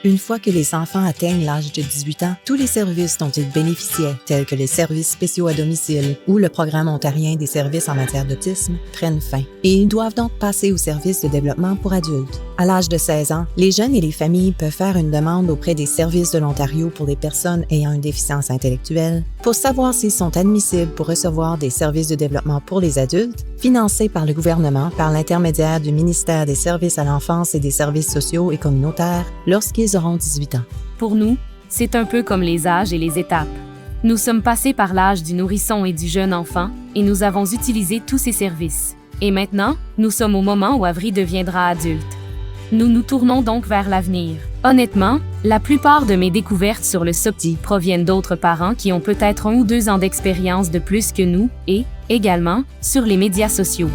Une fois que les enfants atteignent l'âge de 18 ans, tous les services dont ils bénéficiaient, tels que les services spéciaux à domicile ou le programme ontarien des services en matière d'autisme, prennent fin. Et ils doivent donc passer aux services de développement pour adultes. À l'âge de 16 ans, les jeunes et les familles peuvent faire une demande auprès des services de l'Ontario pour les personnes ayant une déficience intellectuelle pour savoir s'ils sont admissibles pour recevoir des services de développement pour les adultes, financés par le gouvernement par l'intermédiaire du ministère des Services à l'enfance et des services sociaux et communautaires lorsqu'ils auront 18 ans. Pour nous, c'est un peu comme les âges et les étapes. Nous sommes passés par l'âge du nourrisson et du jeune enfant et nous avons utilisé tous ces services. Et maintenant, nous sommes au moment où Avery deviendra adulte. Nous nous tournons donc vers l'avenir. Honnêtement, la plupart de mes découvertes sur le SOPDI proviennent d'autres parents qui ont peut-être 1 ou 2 ans d'expérience de plus que nous et, également, sur les médias sociaux.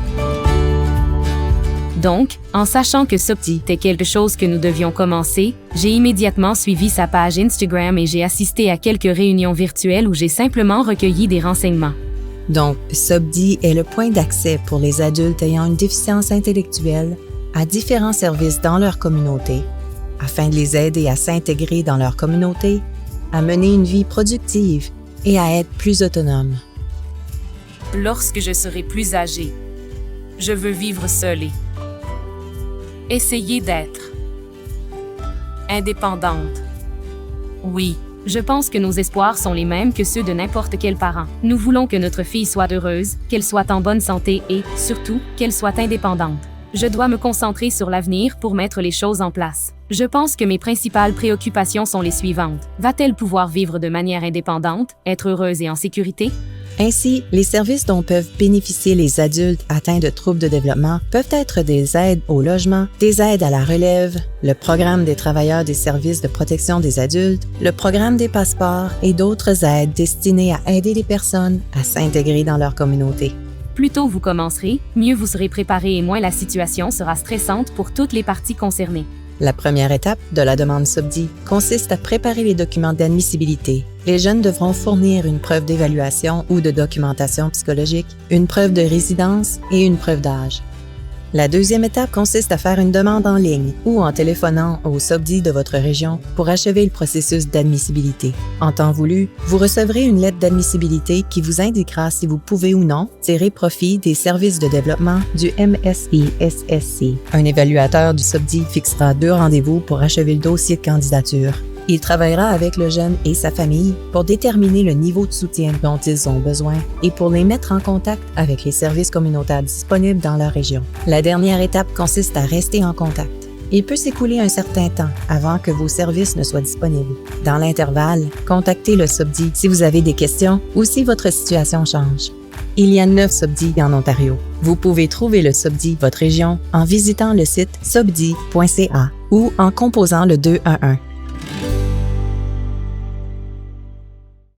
Donc, en sachant que SOPDI était quelque chose que nous devions commencer, j'ai immédiatement suivi sa page Instagram et j'ai assisté à quelques réunions virtuelles où j'ai simplement recueilli des renseignements. Donc, SOPDI est le point d'accès pour les adultes ayant une déficience intellectuelle à différents services dans leur communauté, afin de les aider à s'intégrer dans leur communauté, à mener une vie productive et à être plus autonomes. Lorsque je serai plus âgée, je veux vivre seule et essayer d'être indépendante. Oui, je pense que nos espoirs sont les mêmes que ceux de n'importe quel parent. Nous voulons que notre fille soit heureuse, qu'elle soit en bonne santé et, surtout, qu'elle soit indépendante. Je dois me concentrer sur l'avenir pour mettre les choses en place. Je pense que mes principales préoccupations sont les suivantes. Va-t-elle pouvoir vivre de manière indépendante, être heureuse et en sécurité? Ainsi, les services dont peuvent bénéficier les adultes atteints de troubles de développement peuvent être des aides au logement, des aides à la relève, le programme des travailleurs des services de protection des adultes, le programme des passeports et d'autres aides destinées à aider les personnes à s'intégrer dans leur communauté. Plus tôt vous commencerez, mieux vous serez préparé et moins la situation sera stressante pour toutes les parties concernées. La première étape de la demande SOPDI consiste à préparer les documents d'admissibilité. Les jeunes devront fournir une preuve d'évaluation ou de documentation psychologique, une preuve de résidence et une preuve d'âge. La deuxième étape consiste à faire une demande en ligne ou en téléphonant au SOPDI de votre région pour achever le processus d'admissibilité. En temps voulu, vous recevrez une lettre d'admissibilité qui vous indiquera si vous pouvez ou non tirer profit des services de développement du MSISSC. Un évaluateur du SOPDI fixera 2 rendez-vous pour achever le dossier de candidature. Il travaillera avec le jeune et sa famille pour déterminer le niveau de soutien dont ils ont besoin et pour les mettre en contact avec les services communautaires disponibles dans leur région. La dernière étape consiste à rester en contact. Il peut s'écouler un certain temps avant que vos services ne soient disponibles. Dans l'intervalle, contactez le SOPDI si vous avez des questions ou si votre situation change. Il y a 9 SOPDI en Ontario. Vous pouvez trouver le SOPDI de votre région en visitant le site sopdi.ca ou en composant le 211.